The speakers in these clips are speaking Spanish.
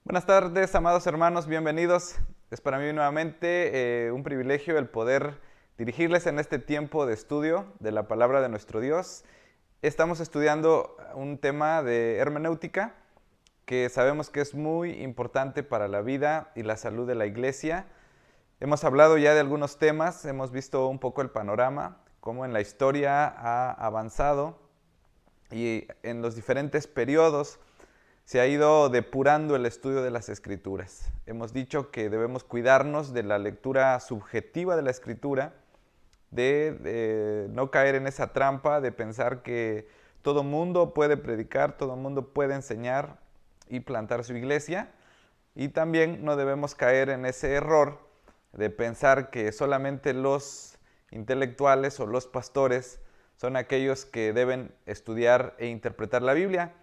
Buenas tardes, amados hermanos, bienvenidos. Es para mí nuevamente un privilegio el poder dirigirles en este tiempo de estudio de la palabra de nuestro Dios. Estamos estudiando un tema de hermenéutica que sabemos que es muy importante para la vida y la salud de la iglesia. Hemos hablado ya de algunos temas, hemos visto un poco el panorama, cómo en la historia ha avanzado y en los diferentes periodos se ha ido depurando el estudio de las Escrituras. Hemos dicho que debemos cuidarnos de la lectura subjetiva de la Escritura, de no caer en esa trampa de pensar que todo mundo puede predicar, todo mundo puede enseñar y plantar su iglesia. Y también no debemos caer en ese error de pensar que solamente los intelectuales o los pastores son aquellos que deben estudiar e interpretar la Biblia,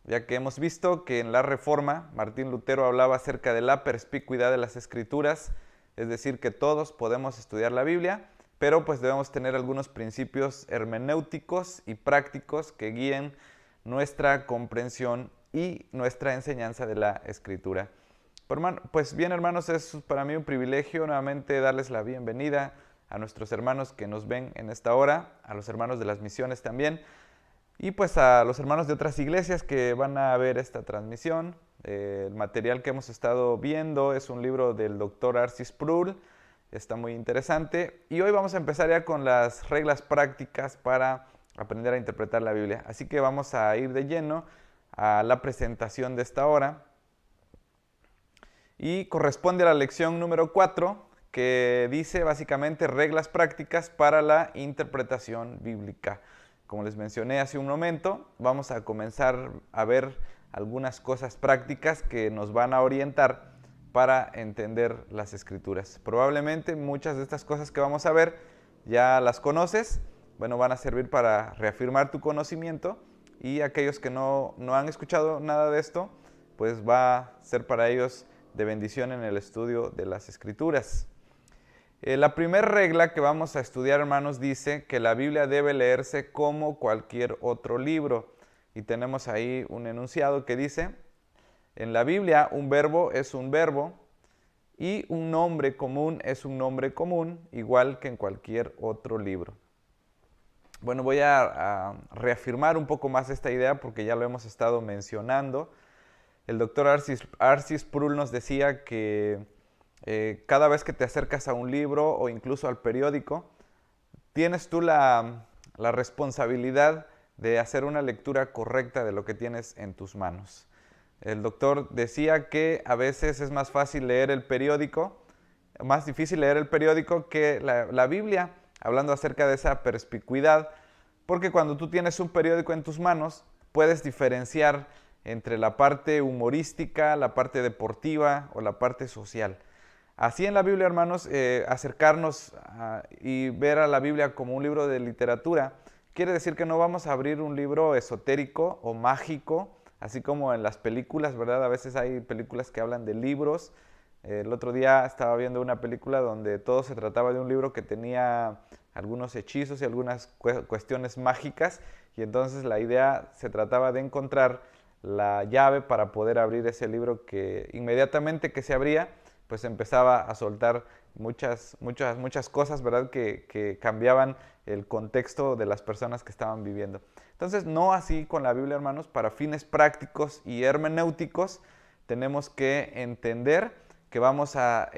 ya que hemos visto que en la Reforma Martín Lutero hablaba acerca de la perspicuidad de las Escrituras, es decir, que todos podemos estudiar la Biblia, pero pues debemos tener algunos principios hermenéuticos y prácticos que guíen nuestra comprensión y nuestra enseñanza de la Escritura. Pues bien, hermanos, es para mí un privilegio nuevamente darles la bienvenida a nuestros hermanos que nos ven en esta hora, a los hermanos de las misiones también, y pues a los hermanos de otras iglesias que van a ver esta transmisión. El material que hemos estado viendo es un libro del doctor R.C. Sproul, está muy interesante. Y hoy vamos a empezar ya con las reglas prácticas para aprender a interpretar la Biblia. Así que vamos a ir de lleno a la presentación de esta hora. Y corresponde a la lección número 4, que dice básicamente reglas prácticas para la interpretación bíblica. Como les mencioné hace un momento, vamos a comenzar a ver algunas cosas prácticas que nos van a orientar para entender las Escrituras. Probablemente muchas de estas cosas que vamos a ver ya las conoces, bueno, van a servir para reafirmar tu conocimiento, y aquellos que no han escuchado nada de esto, pues va a ser para ellos de bendición en el estudio de las Escrituras. La primera regla que vamos a estudiar, hermanos, dice que la Biblia debe leerse como cualquier otro libro. Y tenemos ahí un enunciado que dice: en la Biblia un verbo es un verbo y un nombre común es un nombre común, igual que en cualquier otro libro. Bueno, voy a reafirmar un poco más esta idea porque ya lo hemos estado mencionando. El doctor R.C. Sproul nos decía que cada vez que te acercas a un libro o incluso al periódico, tienes tú la responsabilidad de hacer una lectura correcta de lo que tienes en tus manos. El doctor decía que a veces es más fácil leer el periódico, más difícil leer el periódico que la Biblia, hablando acerca de esa perspicuidad, porque cuando tú tienes un periódico en tus manos, puedes diferenciar entre la parte humorística, la parte deportiva o la parte social. Así en la Biblia, hermanos, acercarnos y ver a la Biblia como un libro de literatura quiere decir que no vamos a abrir un libro esotérico o mágico, así como en las películas, ¿verdad? A veces hay películas que hablan de libros. El otro día estaba viendo una película donde todo se trataba de un libro que tenía algunos hechizos y algunas cuestiones mágicas, y entonces la idea se trataba de encontrar la llave para poder abrir ese libro, que inmediatamente que se abría, pues empezaba a soltar muchas cosas, ¿verdad? Que cambiaban el contexto de las personas que estaban viviendo. Entonces, no así con la Biblia, hermanos. Para fines prácticos y hermenéuticos, tenemos que entender que vamos a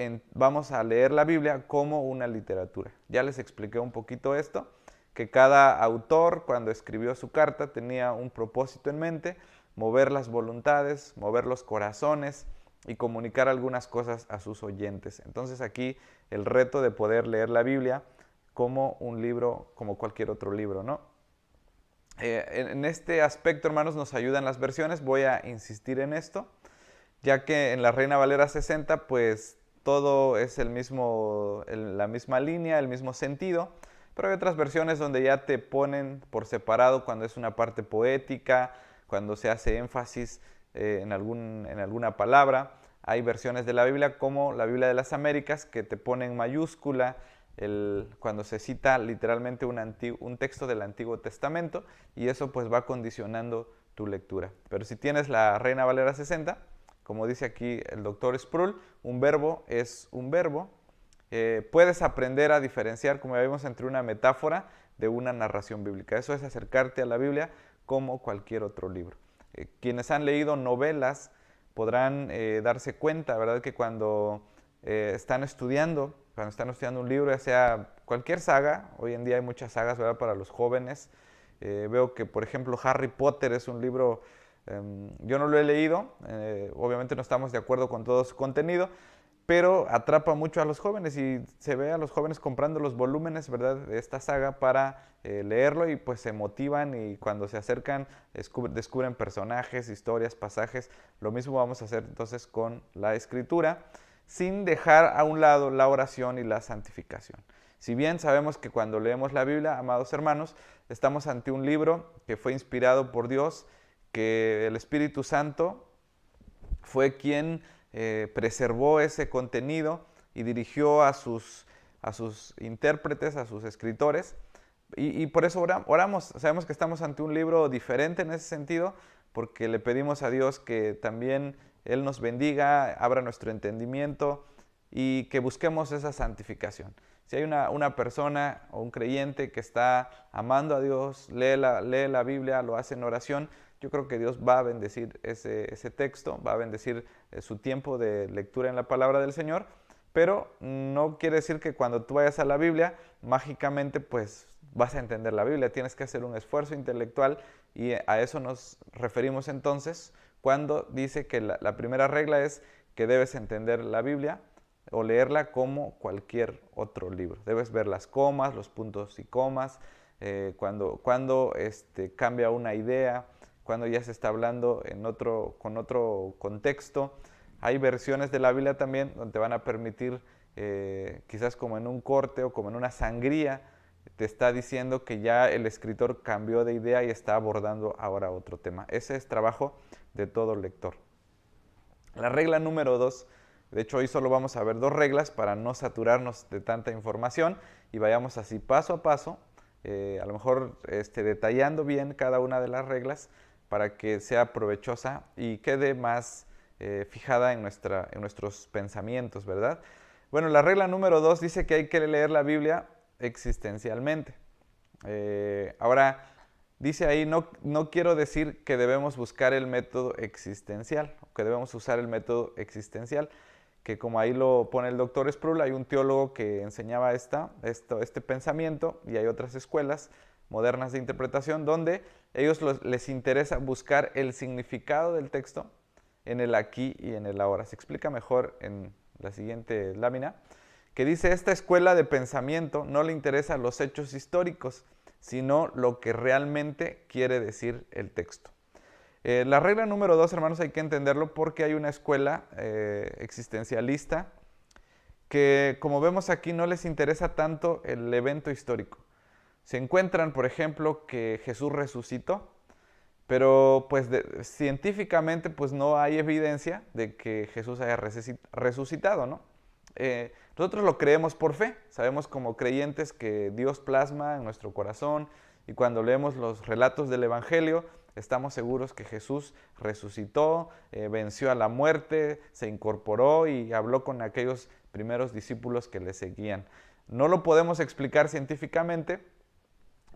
leer la Biblia como una literatura. Ya les expliqué un poquito esto, que cada autor, cuando escribió su carta, tenía un propósito en mente: mover las voluntades, mover los corazones y comunicar algunas cosas a sus oyentes. Entonces aquí el reto de poder leer la Biblia como un libro, como cualquier otro libro, ¿no? En este aspecto, hermanos, nos ayudan las versiones. Voy a insistir en esto, ya que en la Reina Valera 60, pues todo es la misma línea, el mismo sentido, pero hay otras versiones donde ya te ponen por separado cuando es una parte poética, cuando se hace énfasis en alguna palabra. Hay versiones de la Biblia, como la Biblia de las Américas, que te pone en mayúscula cuando se cita literalmente un texto del Antiguo Testamento, y eso pues va condicionando tu lectura. Pero si tienes la Reina Valera 60, Como dice aquí el doctor Sproul, un verbo es un verbo. Puedes aprender a diferenciar, como ya vimos, entre una metáfora de una narración bíblica. Eso es acercarte a la Biblia como cualquier otro libro. Quienes han leído novelas podrán darse cuenta, ¿verdad?, que cuando están estudiando un libro, ya sea cualquier saga, hoy en día hay muchas sagas, ¿verdad?, para los jóvenes. Veo que, por ejemplo, Harry Potter es un libro, yo no lo he leído, obviamente no estamos de acuerdo con todo su contenido, pero atrapa mucho a los jóvenes y se ve a los jóvenes comprando los volúmenes, ¿verdad?, de esta saga para leerlo, y pues se motivan, y cuando se acercan descubren personajes, historias, pasajes. Lo mismo vamos a hacer entonces con la escritura, sin dejar a un lado la oración y la santificación. Si bien sabemos que cuando leemos la Biblia, amados hermanos, estamos ante un libro que fue inspirado por Dios, que el Espíritu Santo fue quien preservó ese contenido y dirigió a sus intérpretes, a sus escritores, y por eso oramos. Sabemos que estamos ante un libro diferente en ese sentido, porque le pedimos a Dios que también Él nos bendiga, abra nuestro entendimiento y que busquemos esa santificación. Si hay una persona o un creyente que está amando a Dios, lee la Biblia, lo hace en oración, yo creo que Dios va a bendecir ese texto, va a bendecir su tiempo de lectura en la palabra del Señor, pero no quiere decir que cuando tú vayas a la Biblia, mágicamente pues vas a entender la Biblia. Tienes que hacer un esfuerzo intelectual, y a eso nos referimos entonces cuando dice que la primera regla es que debes entender la Biblia o leerla como cualquier otro libro. Debes ver las comas, los puntos y comas, cuando cambia una idea, cuando ya se está hablando con otro contexto. Hay versiones de la Biblia también donde te van a permitir, quizás como en un corte o como en una sangría, te está diciendo que ya el escritor cambió de idea y está abordando ahora otro tema. Ese es trabajo de todo lector. La regla número 2, de hecho hoy solo vamos a ver 2 reglas para no saturarnos de tanta información, y vayamos así paso a paso, a lo mejor detallando bien cada una de las reglas para que sea provechosa y quede más fijada en nuestros pensamientos, ¿verdad? Bueno, la regla número 2 dice que hay que leer la Biblia existencialmente. Ahora, dice ahí, no quiero decir que debemos buscar el método existencial, que debemos usar el método existencial, que como ahí lo pone el doctor Sproul, hay un teólogo que enseñaba este pensamiento, y hay otras escuelas modernas de interpretación donde ellos les interesa buscar el significado del texto en el aquí y en el ahora. Se explica mejor en la siguiente lámina, que dice: esta escuela de pensamiento no le interesa los hechos históricos, sino lo que realmente quiere decir el texto. La regla número 2, hermanos, hay que entenderlo porque hay una escuela existencialista que, como vemos aquí, no les interesa tanto el evento histórico. Se encuentran, por ejemplo, que Jesús resucitó, pero pues científicamente pues no hay evidencia de que Jesús haya resucitado, ¿no? Nosotros lo creemos por fe, sabemos como creyentes que Dios plasma en nuestro corazón, y cuando leemos los relatos del Evangelio estamos seguros que Jesús resucitó, venció a la muerte, se incorporó y habló con aquellos primeros discípulos que le seguían. No lo podemos explicar científicamente,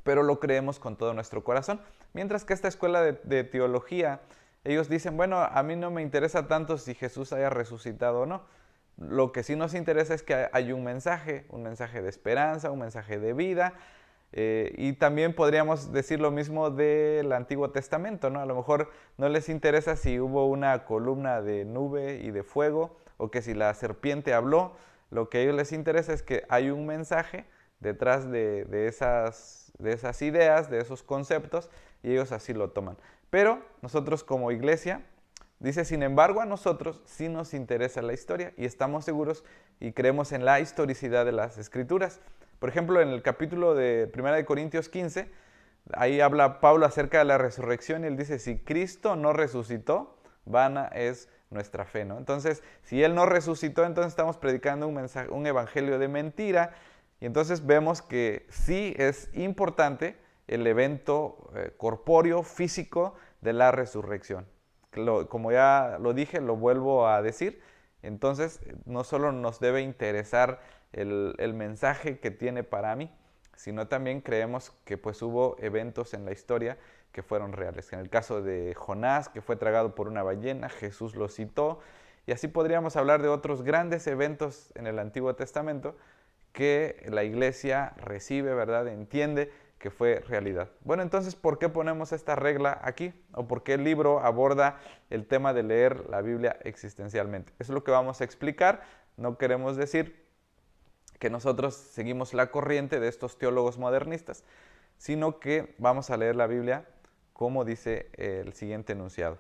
pero lo creemos con todo nuestro corazón. Mientras que esta escuela de teología, ellos dicen, bueno, a mí no me interesa tanto si Jesús haya resucitado o no. Lo que sí nos interesa es que hay un mensaje de esperanza, un mensaje de vida, y también podríamos decir lo mismo del Antiguo Testamento, ¿no? A lo mejor no les interesa si hubo una columna de nube y de fuego, o que si la serpiente habló. Lo que a ellos les interesa es que hay un mensaje detrás de esas ideas, de esos conceptos, y ellos así lo toman. Pero nosotros como iglesia, dice, sin embargo, a nosotros sí nos interesa la historia y estamos seguros y creemos en la historicidad de las Escrituras. Por ejemplo, en el capítulo de 1 Corintios 15, ahí habla Pablo acerca de la resurrección, y él dice, si Cristo no resucitó, vana es nuestra fe, ¿no? Entonces, si Él no resucitó, entonces estamos predicando un evangelio de mentira. Y entonces vemos que sí es importante el evento corpóreo, físico de la resurrección. como ya lo dije, lo vuelvo a decir. Entonces, no solo nos debe interesar el mensaje que tiene para mí, sino también creemos que pues hubo eventos en la historia que fueron reales. En el caso de Jonás, que fue tragado por una ballena, Jesús lo citó, y así podríamos hablar de otros grandes eventos en el Antiguo Testamento que la iglesia recibe, ¿verdad? Entiende que fue realidad. Bueno, entonces, ¿por qué ponemos esta regla aquí? ¿O por qué el libro aborda el tema de leer la Biblia existencialmente? Eso es lo que vamos a explicar. No queremos decir que nosotros seguimos la corriente de estos teólogos modernistas, sino que vamos a leer la Biblia como dice el siguiente enunciado.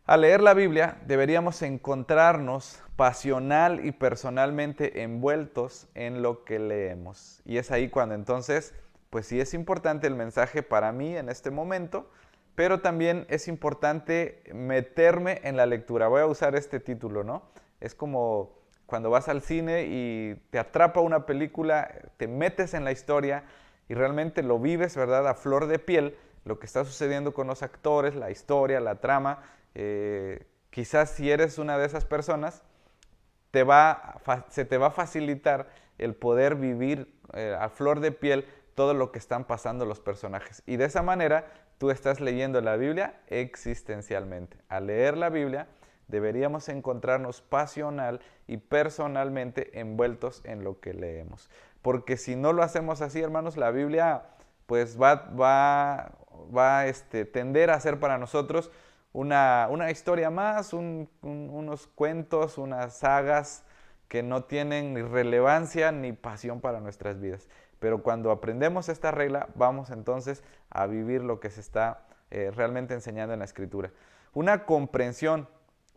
Al leer la Biblia deberíamos encontrarnos pasional y personalmente envueltos en lo que leemos. Y es ahí cuando entonces, pues sí es importante el mensaje para mí en este momento, pero también es importante meterme en la lectura. Voy a usar este título, ¿no? Es como cuando vas al cine y te atrapa una película, te metes en la historia y realmente lo vives, ¿verdad? A flor de piel, lo que está sucediendo con los actores, la historia, la trama. Quizás si eres una de esas personas, se te va a facilitar el poder vivir a flor de piel todo lo que están pasando los personajes. Y de esa manera tú estás leyendo la Biblia existencialmente. Al leer la Biblia deberíamos encontrarnos pasional y personalmente envueltos en lo que leemos. Porque si no lo hacemos así, hermanos, la Biblia pues va a tender a ser para nosotros una historia más, unos cuentos, unas sagas que no tienen ni relevancia ni pasión para nuestras vidas. Pero cuando aprendemos esta regla, vamos entonces a vivir lo que se está realmente enseñando en la Escritura. Una comprensión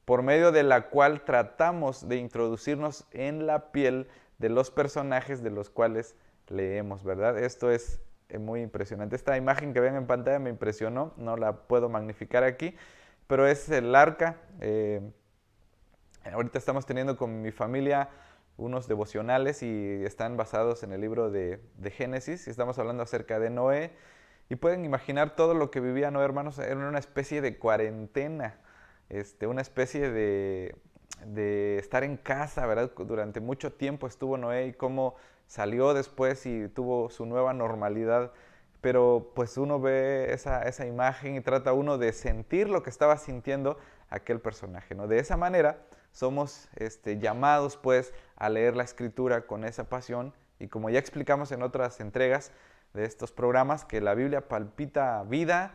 por medio de la cual tratamos de introducirnos en la piel de los personajes de los cuales leemos, ¿verdad? Esto es muy impresionante. Esta imagen que ven en pantalla me impresionó, no la puedo magnificar aquí, pero es el arca. Ahorita estamos teniendo con mi familia unos devocionales y están basados en el libro de Génesis, y estamos hablando acerca de Noé, y pueden imaginar todo lo que vivía Noé, hermanos. Era una especie de cuarentena, una especie de estar en casa, ¿verdad? Durante mucho tiempo estuvo Noé, y cómo salió después y tuvo su nueva normalidad. Pero pues uno ve esa imagen y trata uno de sentir lo que estaba sintiendo aquel personaje, ¿no? De esa manera somos llamados pues a leer la Escritura con esa pasión, y como ya explicamos en otras entregas de estos programas, que la Biblia palpita vida,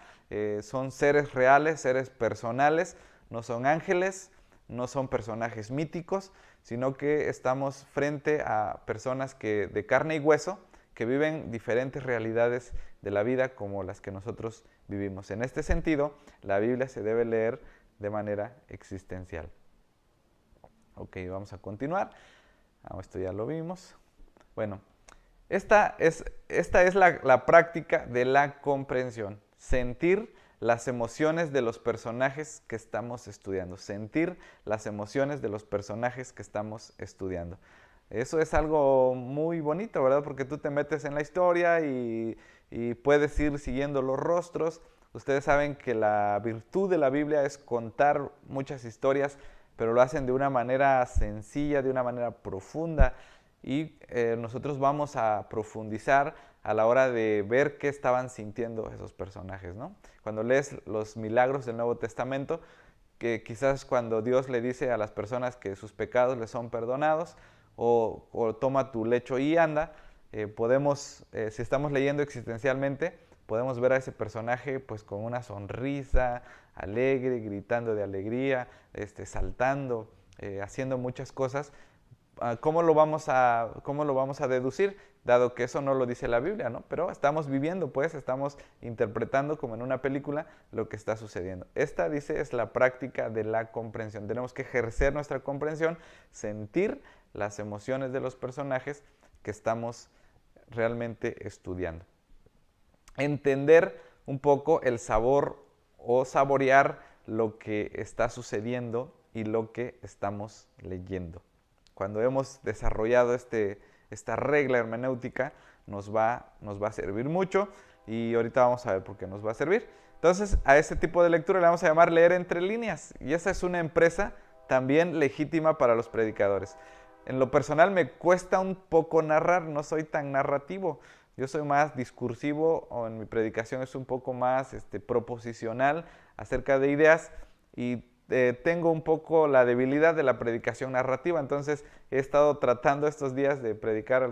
son seres reales, seres personales, no son ángeles, no son personajes míticos, sino que estamos frente a personas de carne y hueso, que viven diferentes realidades de la vida como las que nosotros vivimos. En este sentido, la Biblia se debe leer de manera existencial. Ok, vamos a continuar. Esto ya lo vimos. Bueno, esta es la práctica de la comprensión. Sentir las emociones de los personajes que estamos estudiando. Sentir las emociones de los personajes que estamos estudiando. Eso es algo muy bonito, ¿verdad? Porque tú te metes en la historia y puedes ir siguiendo los rostros. Ustedes saben que la virtud de la Biblia es contar muchas historias, pero lo hacen de una manera sencilla, de una manera profunda, y nosotros vamos a profundizar a la hora de ver qué estaban sintiendo esos personajes, ¿no? Cuando lees los milagros del Nuevo Testamento, que quizás cuando Dios le dice a las personas que sus pecados les son perdonados, o toma tu lecho y anda, si estamos leyendo existencialmente, podemos ver a ese personaje pues con una sonrisa, alegre, gritando de alegría, saltando, haciendo muchas cosas. ¿Cómo lo vamos a deducir? Dado que eso no lo dice la Biblia, ¿no? Pero estamos viviendo, pues, estamos interpretando como en una película lo que está sucediendo. Esta, dice, es la práctica de la comprensión. Tenemos que ejercer nuestra comprensión, sentir las emociones de los personajes que estamos realmente estudiando. Entender un poco el sabor o saborear lo que está sucediendo y lo que estamos leyendo. Cuando hemos desarrollado esta regla hermenéutica, nos va a servir mucho, y ahorita vamos a ver por qué nos va a servir. Entonces, a este tipo de lectura le vamos a llamar leer entre líneas. Y esa es una empresa también legítima para los predicadores. En lo personal me cuesta un poco narrar, no soy tan narrativo. Yo soy más discursivo, o en mi predicación es un poco más proposicional acerca de ideas, y tengo un poco la debilidad de la predicación narrativa. Entonces he estado tratando estos días de predicar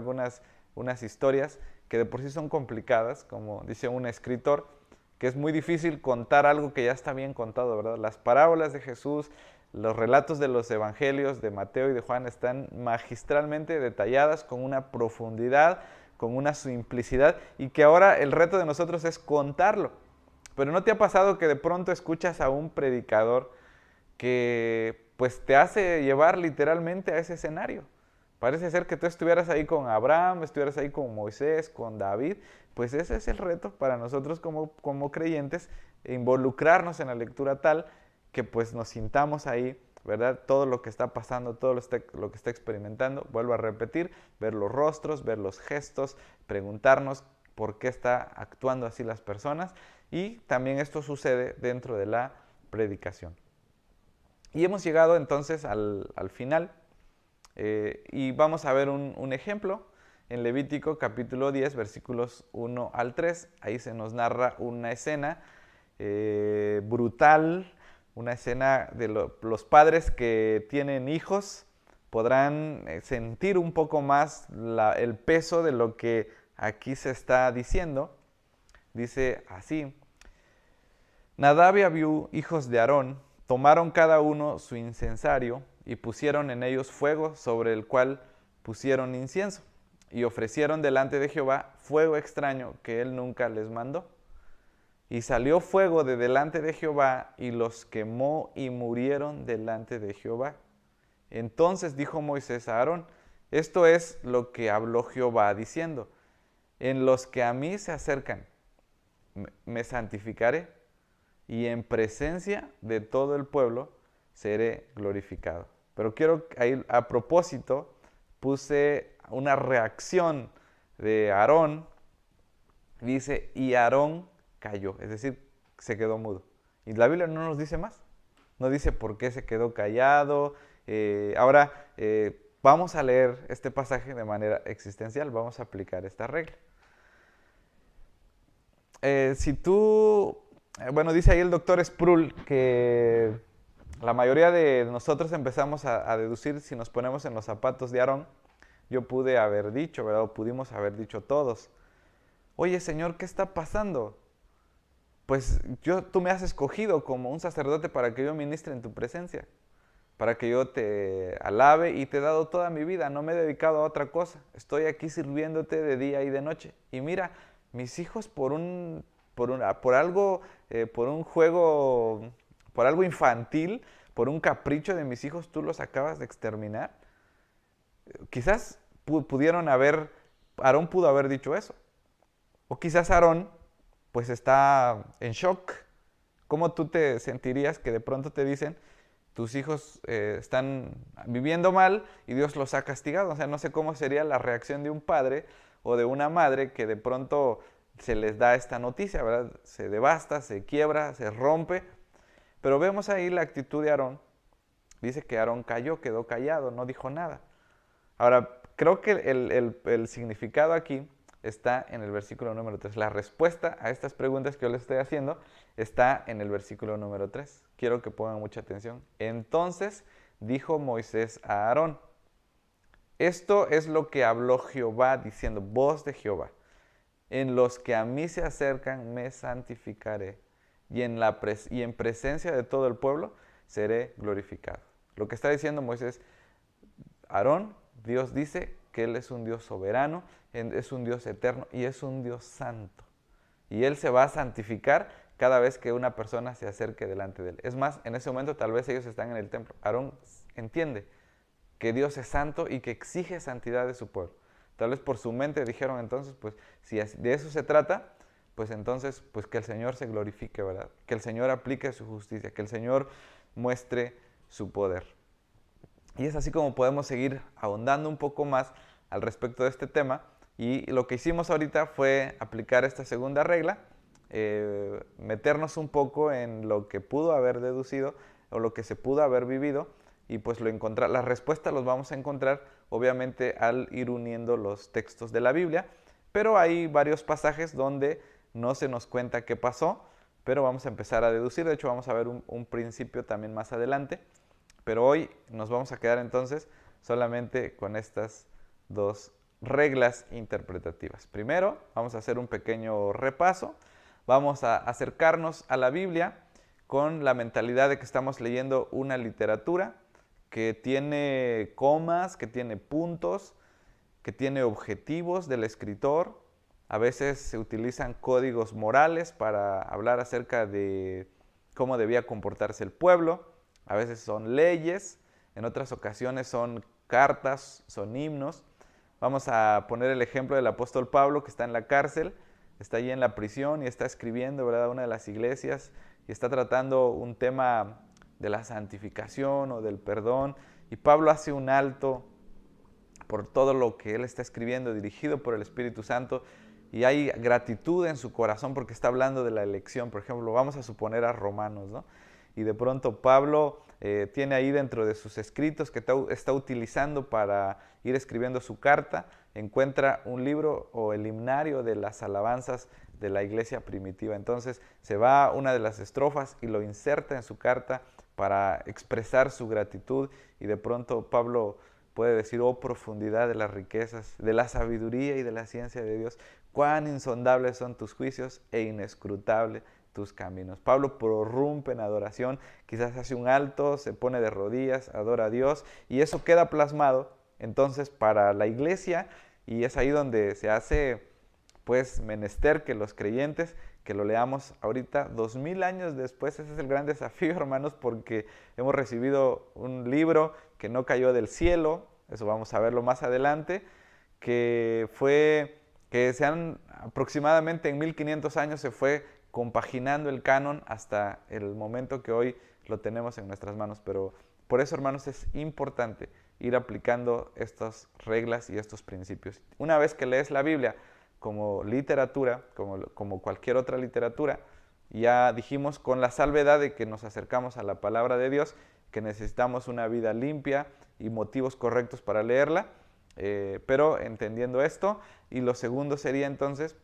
unas historias que de por sí son complicadas, como dice un escritor, que es muy difícil contar algo que ya está bien contado, ¿verdad? Las parábolas de Jesús, los relatos de los evangelios de Mateo y de Juan están magistralmente detalladas, con una profundidad, con una simplicidad, y que ahora el reto de nosotros es contarlo. Pero ¿no te ha pasado que de pronto escuchas a un predicador que pues te hace llevar literalmente a ese escenario? Parece ser que tú estuvieras ahí con Abraham, estuvieras ahí con Moisés, con David. Pues ese es el reto para nosotros como creyentes, involucrarnos en la lectura tal que pues nos sintamos ahí, ¿verdad? Todo lo que está pasando, todo lo que está experimentando, vuelvo a repetir, ver los rostros, ver los gestos, preguntarnos por qué está actuando así las personas, y también esto sucede dentro de la predicación. Y hemos llegado entonces al final, y vamos a ver un ejemplo en Levítico capítulo 10, versículos 1 al 3. Ahí se nos narra una escena brutal, una escena de los padres que tienen hijos podrán sentir un poco más el peso de lo que aquí se está diciendo. Dice así: Nadab y Abiú, hijos de Aarón, tomaron cada uno su incensario y pusieron en ellos fuego, sobre el cual pusieron incienso, y ofrecieron delante de Jehová fuego extraño que él nunca les mandó. Y salió fuego de delante de Jehová, y los quemó y murieron delante de Jehová. Entonces dijo Moisés a Aarón: esto es lo que habló Jehová diciendo: en los que a mí se acercan me santificaré, y en presencia de todo el pueblo seré glorificado. Pero quiero, ahí a propósito, puse una reacción de Aarón. Dice, y Aarón calló, es decir, se quedó mudo. Y la Biblia no nos dice más, no dice por qué se quedó callado. Ahora vamos a leer este pasaje de manera existencial, vamos a aplicar esta regla. Si tú, bueno, dice ahí el doctor Sproul que la mayoría de nosotros empezamos a deducir si nos ponemos en los zapatos de Aarón. Yo pude haber dicho, ¿verdad? O pudimos haber dicho todos: oye, Señor, ¿qué está pasando? Pues tú me has escogido como un sacerdote para que yo ministre en tu presencia, para que yo te alabe, y te he dado toda mi vida, no me he dedicado a otra cosa. Estoy aquí sirviéndote de día y de noche. Y mira, mis hijos por un juego, por algo infantil, por un capricho de mis hijos, tú los acabas de exterminar. Quizás Aarón pudo haber dicho eso. O quizás Aarón pues está en shock. ¿Cómo tú te sentirías que de pronto te dicen: tus hijos están viviendo mal y Dios los ha castigado? O sea, no sé cómo sería la reacción de un padre o de una madre que de pronto se les da esta noticia, ¿verdad? Se devasta, se quiebra, se rompe. Pero vemos ahí la actitud de Aarón. Dice que Aarón cayó, quedó callado, no dijo nada. Ahora, creo que el significado aquí está en el versículo número 3. La respuesta a estas preguntas que yo les estoy haciendo está en el versículo número 3. Quiero que pongan mucha atención. Entonces dijo Moisés a Aarón: esto es lo que habló Jehová diciendo, voz de Jehová: en los que a mí se acercan me santificaré, y en presencia de todo el pueblo seré glorificado. Lo que está diciendo Moisés, Aarón, Dios dice que Él es un Dios soberano, es un Dios eterno y es un Dios santo. Y Él se va a santificar cada vez que una persona se acerque delante de Él. Es más, en ese momento tal vez ellos están en el templo. Aarón entiende que Dios es santo y que exige santidad de su pueblo. Tal vez por su mente dijeron entonces, pues si de eso se trata, pues entonces pues que el Señor se glorifique, ¿verdad? Que el Señor aplique su justicia, que el Señor muestre su poder. Y es así como podemos seguir ahondando un poco más al respecto de este tema. Y lo que hicimos ahorita fue aplicar esta segunda regla, meternos un poco en lo que pudo haber deducido o lo que se pudo haber vivido, y pues las respuestas los vamos a encontrar obviamente al ir uniendo los textos de la Biblia, pero hay varios pasajes donde no se nos cuenta qué pasó, pero vamos a empezar a deducir. De hecho, vamos a ver un principio también más adelante, pero hoy nos vamos a quedar entonces solamente con estas dos reglas interpretativas. Primero, vamos a hacer un pequeño repaso. Vamos a acercarnos a la Biblia con la mentalidad de que estamos leyendo una literatura que tiene comas, que tiene puntos, que tiene objetivos del escritor. A veces se utilizan códigos morales para hablar acerca de cómo debía comportarse el pueblo. A veces son leyes, en otras ocasiones son cartas, son himnos. Vamos a poner el ejemplo del apóstol Pablo, que está en la cárcel, está allí en la prisión y está escribiendo, ¿verdad?, una de las iglesias, y está tratando un tema de la santificación o del perdón, y Pablo hace un alto por todo lo que él está escribiendo, dirigido por el Espíritu Santo, y hay gratitud en su corazón porque está hablando de la elección. Por ejemplo, vamos a suponer a Romanos, ¿no? Y de pronto Pablo tiene ahí dentro de sus escritos que está utilizando para ir escribiendo su carta, encuentra un libro o el himnario de las alabanzas de la iglesia primitiva. Entonces se va a una de las estrofas y lo inserta en su carta para expresar su gratitud, y de pronto Pablo puede decir: oh profundidad de las riquezas, de la sabiduría y de la ciencia de Dios, cuán insondables son tus juicios e inescrutables tus caminos. Pablo prorrumpe en adoración, quizás hace un alto, se pone de rodillas, adora a Dios, y eso queda plasmado entonces para la iglesia, y es ahí donde se hace pues menester que los creyentes, que lo leamos ahorita 2000 años después. Ese es el gran desafío, hermanos, porque hemos recibido un libro que no cayó del cielo, eso vamos a verlo más adelante, que aproximadamente en 1500 años se fue compaginando el canon hasta el momento que hoy lo tenemos en nuestras manos. Pero por eso, hermanos, es importante ir aplicando estas reglas y estos principios. Una vez que lees la Biblia como literatura, como cualquier otra literatura, ya dijimos, con la salvedad de que nos acercamos a la palabra de Dios, que necesitamos una vida limpia y motivos correctos para leerla, pero entendiendo esto. Y lo segundo sería entonces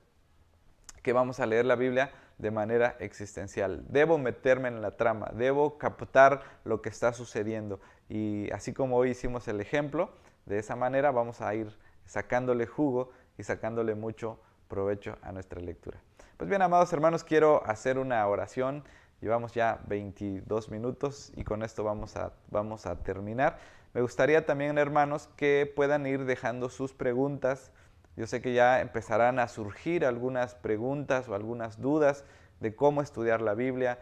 que vamos a leer la Biblia de manera existencial. Debo meterme en la trama, debo captar lo que está sucediendo, y así como hoy hicimos el ejemplo, de esa manera vamos a ir sacándole jugo y sacándole mucho provecho a nuestra lectura. Pues bien, amados hermanos, quiero hacer una oración. Llevamos ya 22 minutos y con esto vamos a terminar. Me gustaría también, hermanos, que puedan ir dejando sus preguntas. Yo sé que ya empezarán a surgir algunas preguntas o algunas dudas de cómo estudiar la Biblia.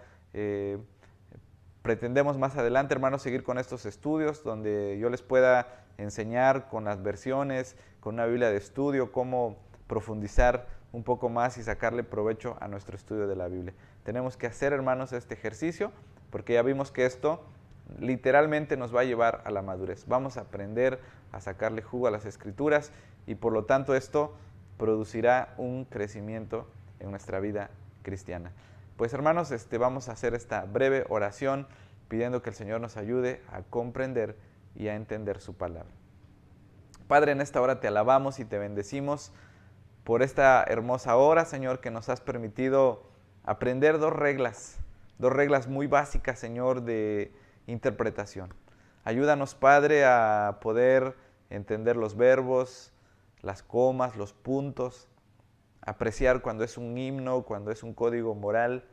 Pretendemos más adelante, hermanos, seguir con estos estudios donde yo les pueda enseñar con las versiones, con una Biblia de estudio, cómo profundizar un poco más y sacarle provecho a nuestro estudio de la Biblia. Tenemos que hacer, hermanos, este ejercicio porque ya vimos que esto literalmente nos va a llevar a la madurez. Vamos a aprender a sacarle jugo a las Escrituras y por lo tanto esto producirá un crecimiento en nuestra vida cristiana. Pues, hermanos, vamos a hacer esta breve oración pidiendo que el Señor nos ayude a comprender y a entender su palabra. Padre, en esta hora te alabamos y te bendecimos por esta hermosa hora, Señor, que nos has permitido aprender dos reglas muy básicas, Señor, de interpretación. Ayúdanos, Padre, a poder entender los verbos, las comas, los puntos, apreciar cuando es un himno, cuando es un código moral.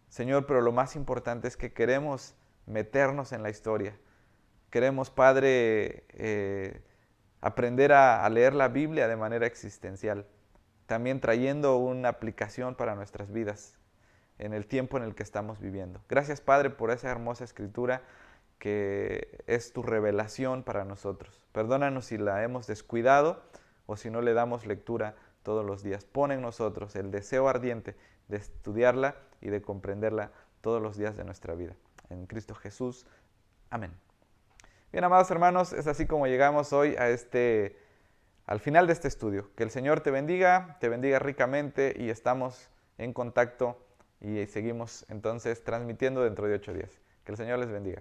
Señor, pero lo más importante es que queremos meternos en la historia. Queremos, Padre, aprender a leer la Biblia de manera existencial, también trayendo una aplicación para nuestras vidas en el tiempo en el que estamos viviendo. Gracias, Padre, por esa hermosa escritura que es tu revelación para nosotros. Perdónanos si la hemos descuidado o si no le damos lectura todos los días. Pon en nosotros el deseo ardiente de estudiarla y de comprenderla todos los días de nuestra vida. En Cristo Jesús. Amén. Bien, amados hermanos, es así como llegamos hoy al final de este estudio. Que el Señor te bendiga ricamente y estamos en contacto y seguimos entonces transmitiendo dentro de 8 días. Que el Señor les bendiga.